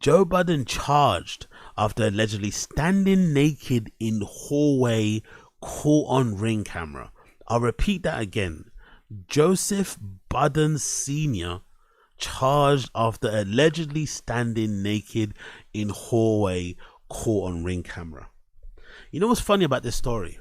Joe Budden charged after allegedly standing naked in hallway, caught on ring camera. I'll repeat that again. Joseph Budden Sr. charged after allegedly standing naked in hallway, caught on ring camera. You know what's funny about this story?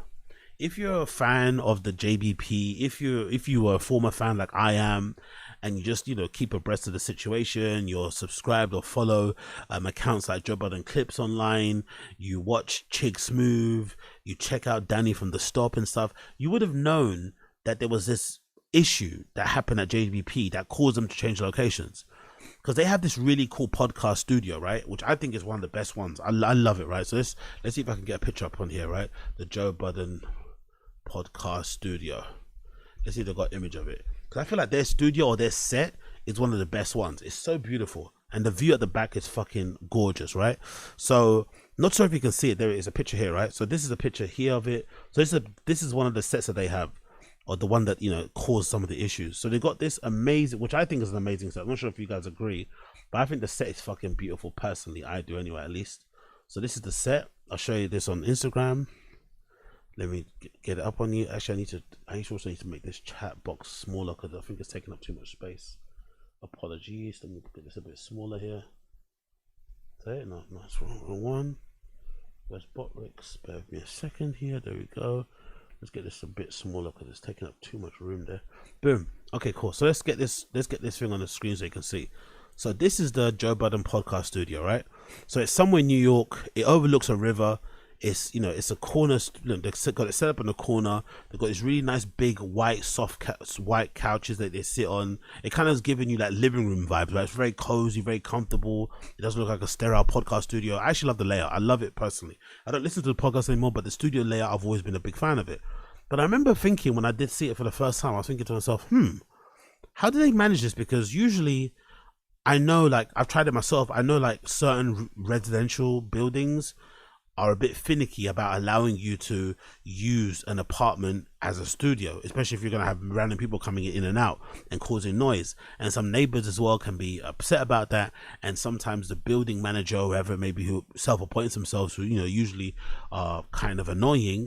If you're a fan of the JBP, if you were a former fan like I am, and you just keep abreast of the situation, you're subscribed or follow accounts like Joe Budden Clips online, you watch Chig Smooth, you check out Danny from The Stop and stuff, you would have known that there was this issue that happened at JBP that caused them to change locations. Because they have this really cool podcast studio, right? Which I think is one of the best ones. I love it, right? So let's see if I can get a picture up on here, right? The Joe Budden podcast studio. Let's see if they've got an image of it. Because I feel like their studio or their set is one of the best ones. It's so beautiful. And the view at the back is fucking gorgeous, right? So, not sure if you can see it. There is a picture here, right? So this is a picture here of it. So this is one of the sets that they have. Or the one that, caused some of the issues. So they got this amazing, which I think is an amazing set. I'm not sure if you guys agree. But I think the set is fucking beautiful personally. I do anyway, at least. So this is the set. I'll show you this on Instagram. Let me get it up on you. Actually, I also need to make this chat box smaller because I think it's taking up too much space. Apologies. Let me get this a bit smaller here. Is that it? No, it's wrong one. Where's Botrix? Bear with me a second here. There we go. Let's get this a bit smaller because it's taking up too much room there. Boom. Okay, cool. So let's get this thing on the screen so you can see. So this is the Joe Budden podcast studio, right? So it's somewhere in New York. It overlooks a river. It's it's a corner. They've got it set up in the corner. They've got these really nice big white white couches that they sit on. It kind of is giving you like living room vibes, right? It's very cozy, very comfortable. It doesn't look like a sterile podcast studio. I actually love the layout. I love it personally. I don't listen to the podcast anymore, but the studio layout, I've always been a big fan of it. But I remember thinking when I did see it for the first time, I was thinking to myself, how do they manage this? Because usually I know, like, I've tried it myself. I know like certain residential buildings are a bit finicky about allowing you to use an apartment as a studio, especially if you're going to have random people coming in and out and causing noise. And some neighbors as well can be upset about that. And sometimes the building manager or whoever maybe who self-appoints themselves, who usually are kind of annoying,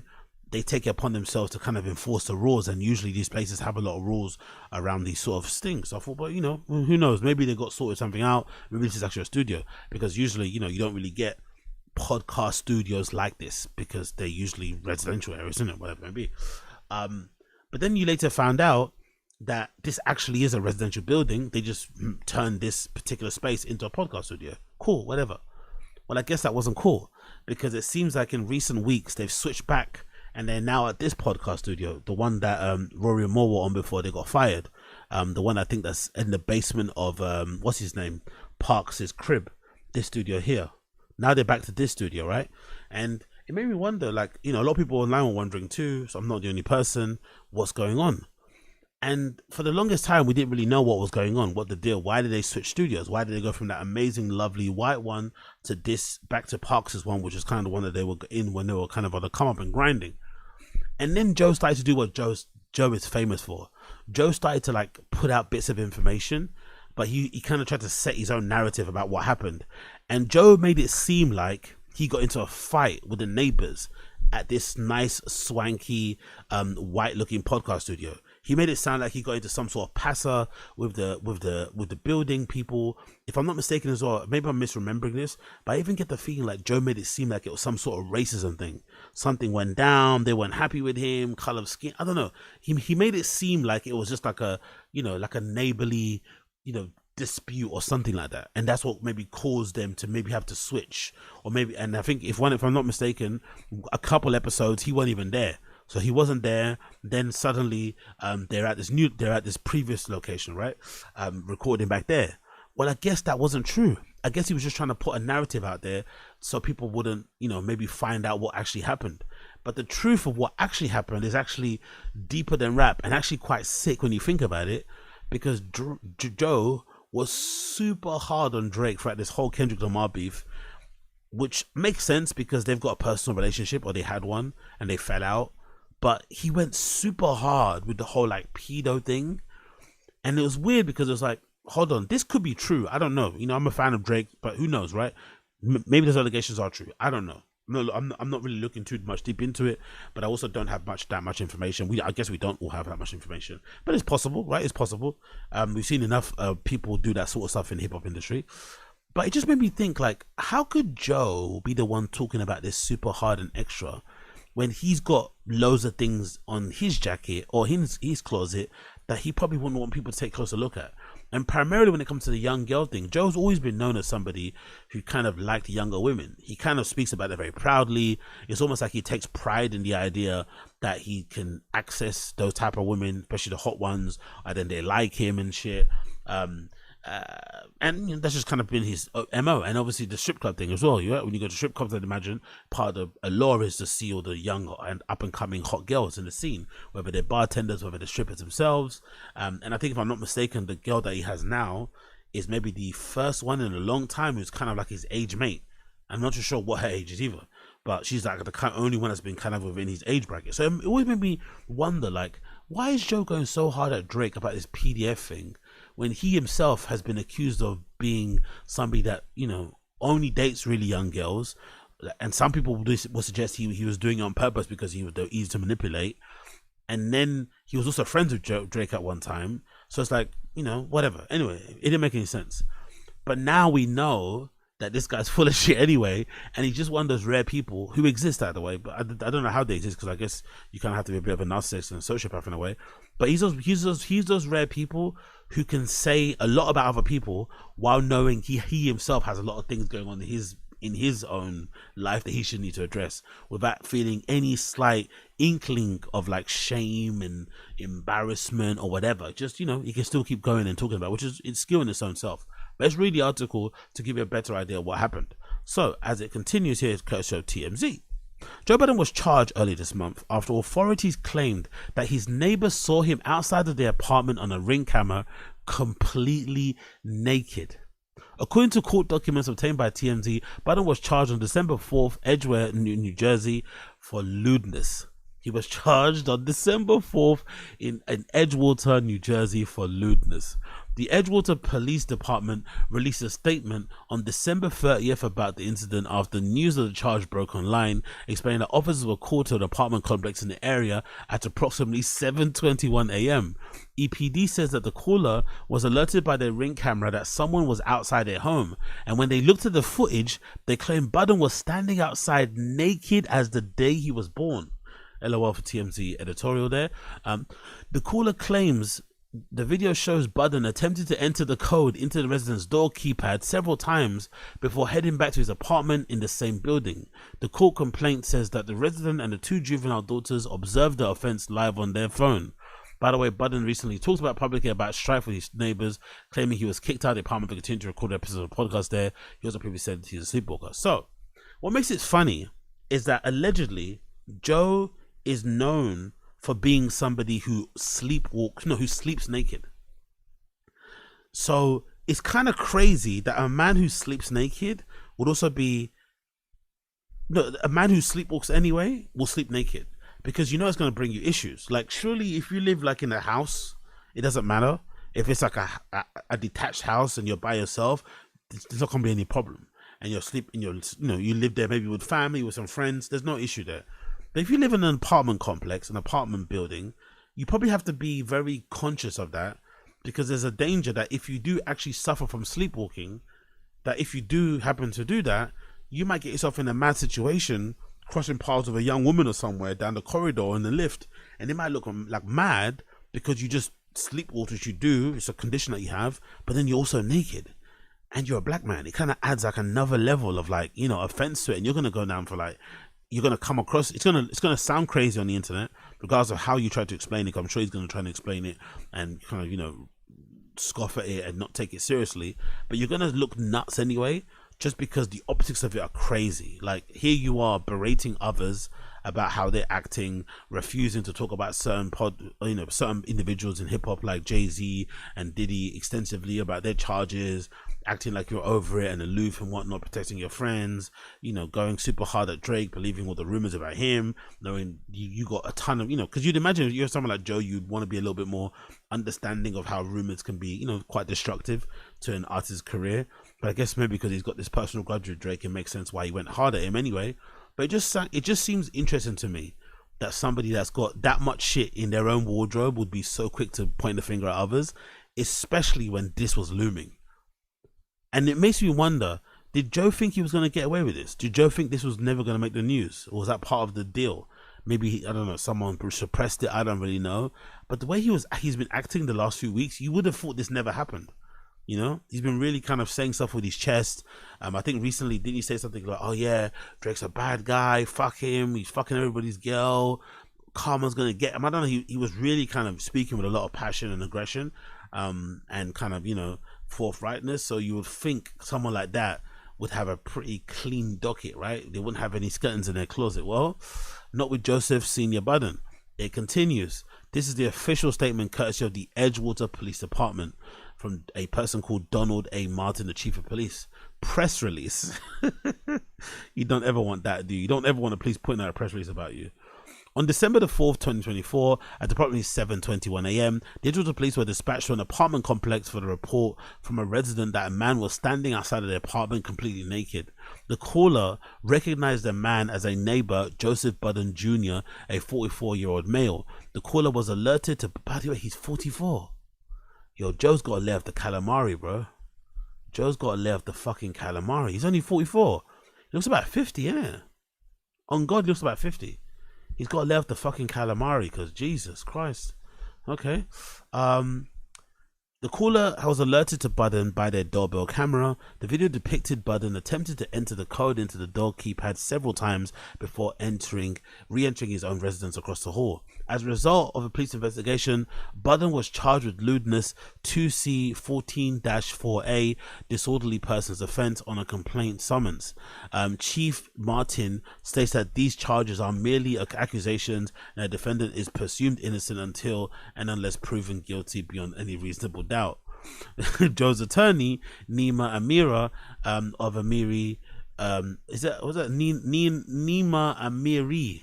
they take it upon themselves to kind of enforce the rules. And usually these places have a lot of rules around these sort of things. So I thought, well, who knows, maybe they got sorted something out. Maybe this is actually a studio, because usually you don't really get podcast studios like this because they're usually residential areas, isn't it? Whatever it may be. But then you later found out that this actually is a residential building. They just turned this particular space into a podcast studio. Cool, whatever. Well, I guess that wasn't cool, because it seems like in recent weeks they've switched back and they're now at this podcast studio, the one that Rory and Moore were on before they got fired. The one I think that's in the basement of what's his name, Parks' crib. This studio here. Now they're back to this studio, right? And it made me wonder, like, a lot of people online were wondering too, so I'm not the only person, what's going on? And for the longest time, we didn't really know what was going on, what the deal. Why did they switch studios? Why did they go from that amazing, lovely white one to this, back to Parks' one, which is kind of the one that they were in when they were kind of on the come up and grinding. And then Joe started to do what Joe is famous for. Joe started to like put out bits of information, but he kind of tried to set his own narrative about what happened. And Joe made it seem like he got into a fight with the neighbors at this nice, swanky, white-looking podcast studio. He made it sound like he got into some sort of passa with the building people. If I'm not mistaken as well, maybe I'm misremembering this, but I even get the feeling like Joe made it seem like it was some sort of racism thing. Something went down, they weren't happy with him, color of skin, I don't know. He made it seem like it was just like a, like a neighborly, dispute or something like that, and that's what maybe caused them to maybe have to switch, or maybe, and I think if I'm not mistaken, a couple episodes he wasn't even there, so he wasn't there. Then suddenly they're at this previous location, right, recording back there. Well, I guess that wasn't true. I guess he was just trying to put a narrative out there so people wouldn't, maybe find out what actually happened. But the truth of what actually happened is actually deeper than rap, and actually quite sick when you think about it, because Joe was super hard on Drake throughout this whole Kendrick Lamar beef, which makes sense because they've got a personal relationship, or they had one and they fell out. But he went super hard with the whole like pedo thing, and it was weird because it was like, hold on, this could be true. I don't know. You know, I'm a fan of Drake, but who knows, right? Maybe those allegations are true. I don't know. No, I'm not really looking too much deep into it, but I also don't have that much information. I guess we don't all have that much information, but it's possible, right? It's possible. We've seen enough people do that sort of stuff in the hip hop industry, but it just made me think, like, how could Joe be the one talking about this super hard and extra when he's got loads of things on his jacket or his closet that he probably wouldn't want people to take a closer look at? And primarily when it comes to the young girl thing, Joe's always been known as somebody who kind of liked younger women. He kind of speaks about it very proudly. It's almost like he takes pride in the idea that he can access those type of women, especially the hot ones, and then they like him and shit. And you know, that's just kind of been his MO. And obviously the strip club thing as well. When you go to strip clubs, I'd imagine part of the allure is to see all the young and up and coming hot girls in the scene, whether they're bartenders, whether they're strippers themselves. And I think, if I'm not mistaken, the girl that he has now is maybe the first one in a long time who's kind of like his age mate. I'm not too sure what her age is either, but she's like the only one that's been kind of within his age bracket. So it always made me wonder, like, why is Joe going so hard at Drake about this PDF thing when he himself has been accused of being somebody that, you know, only dates really young girls? And some people will suggest he was doing it on purpose because he was easy to manipulate. And then he was also friends with Drake at one time. So it's like, you know, whatever. Anyway, it didn't make any sense. But now we know that this guy's full of shit anyway, and he's just one of those rare people who exist, by the way, but I don't know how they exist, because I guess you kind of have to be a bit of a narcissist and a sociopath in a way. But he's those rare people who can say a lot about other people while knowing he himself has a lot of things going on in his own life that he should need to address, without feeling any slight inkling of like shame and embarrassment or whatever. Just, you know, he can still keep going and talking about, which is it's skill in its own self. Let's read the article to give you a better idea of what happened. So, as it continues here, it's courtesy of TMZ. Joe Budden was charged early this month after authorities claimed that his neighbor saw him outside of their apartment on a Ring camera, completely naked. According to court documents obtained by TMZ, Budden was charged on December 4th, Edgware, New Jersey, for lewdness. He was charged on December 4th in Edgewater, New Jersey, for lewdness. The Edgewater Police Department released a statement on December 30th about the incident after news of the charge broke online, explaining that officers were called to an apartment complex in the area at approximately 7:21 a.m. EPD says that the caller was alerted by their Ring camera that someone was outside their home, and when they looked at the footage, they claimed Budden was standing outside naked as the day he was born. LOL for TMZ editorial there. The caller claims the video shows Budden attempting to enter the code into the resident's door keypad several times before heading back to his apartment in the same building. The court complaint says that the resident and the two juvenile daughters observed the offense live on their phone. By the way, Budden recently talked publicly about strife with his neighbors, claiming he was kicked out of the apartment to continue to record episodes of the podcast there. He also previously said he's a sleepwalker. So, what makes it funny is that allegedly Joe is known for being somebody who who sleeps naked. So it's kind of crazy that a man who sleeps naked would also be, a man who sleepwalks anyway will sleep naked, because you know it's going to bring you issues. Like, surely if you live like in a house, it doesn't matter. If it's like a detached house and you're by yourself, there's not going to be any problem. And you live there maybe with family, with some friends, there's no issue there. But if you live in an apartment complex, an apartment building, you probably have to be very conscious of that, because there's a danger that if you do actually suffer from sleepwalking, that if you do happen to do that, you might get yourself in a mad situation, crossing paths with a young woman or somewhere down the corridor in the lift, and it might look like mad because you just sleepwalk, which you do, it's a condition that you have, but then you're also naked and you're a black man. It kind of adds like another level of like, offense to it, and you're going to go down for like, you're going to come across, it's going to sound crazy on the internet, regardless of how you try to explain it. I'm sure he's going to try and explain it and kind of, scoff at it and not take it seriously, but you're going to look nuts anyway, just because the optics of it are crazy. Like, here you are berating others about how they're acting, refusing to talk about certain individuals in hip hop like Jay-Z and Diddy extensively about their charges, acting like you're over it and aloof and whatnot, protecting your friends, you know, going super hard at Drake, believing all the rumors about him, knowing you got a ton of, you know, because you'd imagine if you're someone like Joe, you'd want to be a little bit more understanding of how rumors can be, you know, quite destructive to an artist's career. But I guess maybe because he's got this personal grudge with Drake, it makes sense why he went hard at him anyway. But it just seems interesting to me that somebody that's got that much shit in their own wardrobe would be so quick to point the finger at others, especially when this was looming. And it makes me wonder, did Joe think he was going to get away with this? Did Joe think this was never going to make the news? Or was that part of the deal? Maybe, I don't know, someone suppressed it, I don't really know. But the way he's been acting the last few weeks, you would have thought this never happened. You know, he's been really kind of saying stuff with his chest. I think recently, didn't he say something like, oh yeah, Drake's a bad guy, fuck him, he's fucking everybody's girl, karma's gonna get him. I don't know, he was really kind of speaking with a lot of passion and aggression, and kind of, you know, forthrightness. So you would think someone like that would have a pretty clean docket, right? They wouldn't have any skeletons in their closet. Well, not with Joseph Senior Budden. It continues. This is the official statement courtesy of the Edgewater Police Department from a person called Donald A. Martin, the chief of police. Press release. You don't ever want that, do you? You don't ever want the police putting out a press release about you. On December the 4th, 2024, at approximately 7:21 a.m., the Edgewater police were dispatched to an apartment complex for the report from a resident that a man was standing outside of their apartment completely naked. The caller recognized the man as a neighbor, Joseph Budden Jr., a 44-year-old male. The caller was alerted to, by the way, he's 44. Yo, Joe's got to lay off the calamari, bro. Joe's got to lay off the fucking calamari. He's only 44. He looks about 50, innit? On God, he looks about 50. He's got to lay off the fucking calamari, because Jesus Christ. Okay. The caller was alerted to Budden by their doorbell camera. The video depicted Budden attempted to enter the code into the door keypad several times before re-entering his own residence across the hall. As a result of a police investigation, Budden was charged with lewdness 2C14-4A, disorderly persons offense, on a complaint summons. Chief Martin states that these charges are merely accusations and a defendant is presumed innocent until and unless proven guilty beyond any reasonable doubt. Joe's attorney, Nima Amira, of Amiri, Nima Amiri.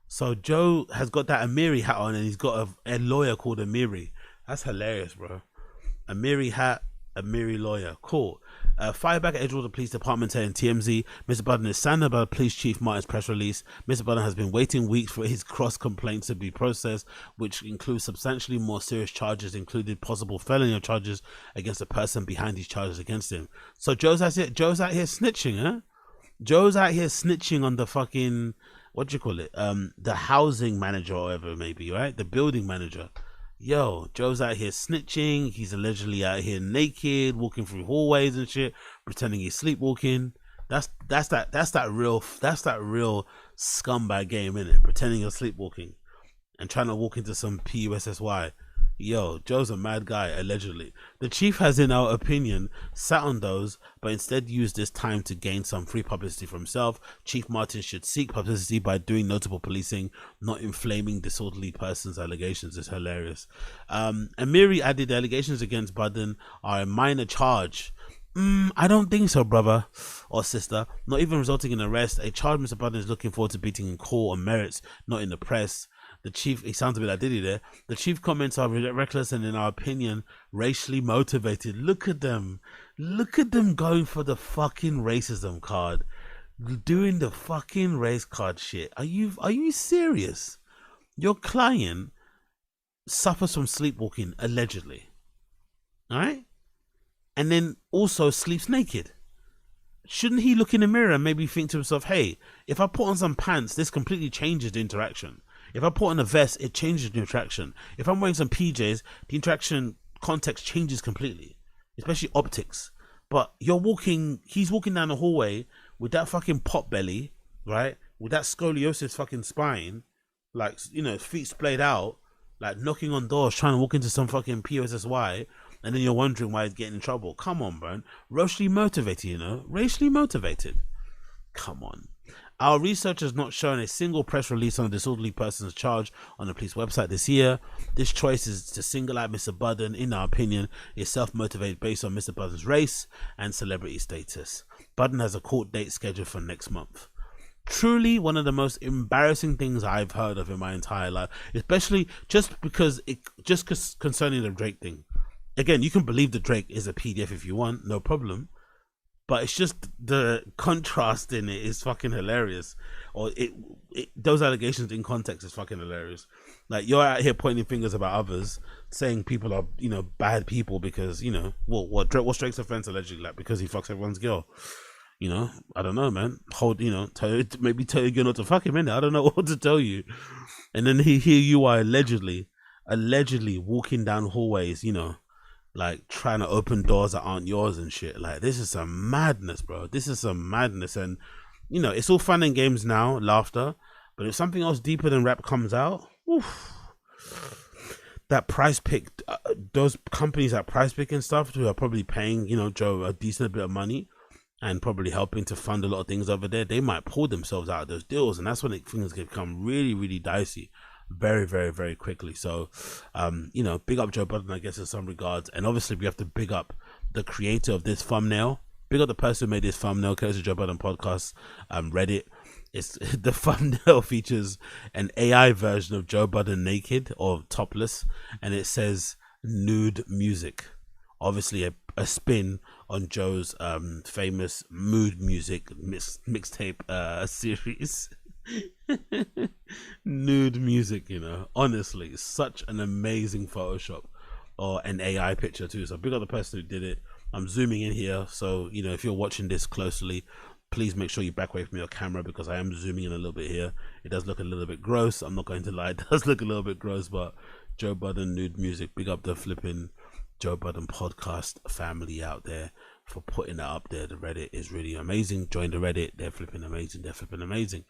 So Joe has got that Amiri hat on, and he's got a lawyer called Amiri. That's hilarious, bro. Amiri hat, Amiri lawyer. Cool. Fire back at Edgewater Police Department saying TMZ, Mr. Budden is saddened by Police Chief Martin's press release. Mr. Budden has been waiting weeks for his cross complaints to be processed, which includes substantially more serious charges, including possible felony charges against the person behind these charges against him. So Joe's out here snitching, huh? Joe's out here snitching on the fucking, what do you call it? The housing manager or whatever it may be, right? The building manager. Yo, Joe's out here snitching. He's allegedly out here naked, walking through hallways and shit, pretending he's sleepwalking. That's that real scumbag game, innit? Pretending you're sleepwalking and trying to walk into some PUSSY. Yo, Joe's a mad guy, allegedly. The chief has, in our opinion, sat on those, but instead used this time to gain some free publicity for himself. Chief Martin should seek publicity by doing notable policing, not inflaming disorderly persons' allegations. It's hilarious. Amiri added the allegations against Budden are a minor charge. I don't think so, brother or sister. Not even resulting in arrest. A charge Mr. Budden is looking forward to beating in court on merits, not in the press. The chief, he sounds a bit like Diddy there. The chief comments are reckless and, in our opinion, racially motivated. Look at them. Look at them going for the fucking racism card. Doing the fucking race card shit. Are you serious? Your client suffers from sleepwalking, allegedly. Alright? And then also sleeps naked. Shouldn't he look in the mirror and maybe think to himself, hey, if I put on some pants, this completely changes the interaction. If I put on a vest, it changes the interaction. If I'm wearing some PJs, the interaction context changes completely, especially optics. But he's walking down the hallway with that fucking pot belly, right? With that scoliosis fucking spine, like, you know, feet splayed out, like knocking on doors, trying to walk into some fucking POSSY, and then you're wondering why he's getting in trouble. Come on, bro. Racially motivated, you know? Racially motivated. Come on. Our research has not shown a single press release on a disorderly person's charge on the police website this year. This choice is to single out Mr. Budden, in our opinion, is self-motivated based on Mr. Budden's race and celebrity status. Budden has a court date scheduled for next month. Truly one of the most embarrassing things I've heard of in my entire life, especially concerning the Drake thing. Again, you can believe the Drake is a PDF if you want, no problem. But it's just the contrast in it is fucking hilarious. Or those allegations in context is fucking hilarious. Like, you're out here pointing fingers about others, saying people are, bad people because, what's Drake's offense allegedly? Like, because he fucks everyone's girl. I don't know, man. Maybe tell your girl not to fuck him, innit? I don't know what to tell you. And then here you are allegedly walking down hallways, like trying to open doors that aren't yours and shit. Like, this is some madness, bro. This is some madness. And it's all fun and games now, laughter, but if something else deeper than rap comes out, oof, that price pick, those companies that price pick and stuff, who are probably paying Joe a decent bit of money and probably helping to fund a lot of things over there, they might pull themselves out of those deals, and that's when things can become really, really dicey very, very, very quickly. So big up Joe Budden, I guess, in some regards. And obviously we have to big up the creator of this thumbnail, big up the person who made this thumbnail, courtesy Joe Budden podcast, Reddit. It's the thumbnail features an AI version of Joe Budden naked or topless, and it says nude music, obviously a spin on Joe's famous mood music mixtape series. Nude music, honestly, such an amazing Photoshop or an AI picture too. So big up the person who did it. I'm zooming in here, so if you're watching this closely, please make sure you back away from your camera, because I am zooming in a little bit here. It does look a little bit gross, I'm not going to lie, it does look a little bit gross, but Joe Budden nude music, big up the flipping Joe Budden podcast family out there for putting that up there. The Reddit is really amazing. Join the Reddit, they're flipping amazing.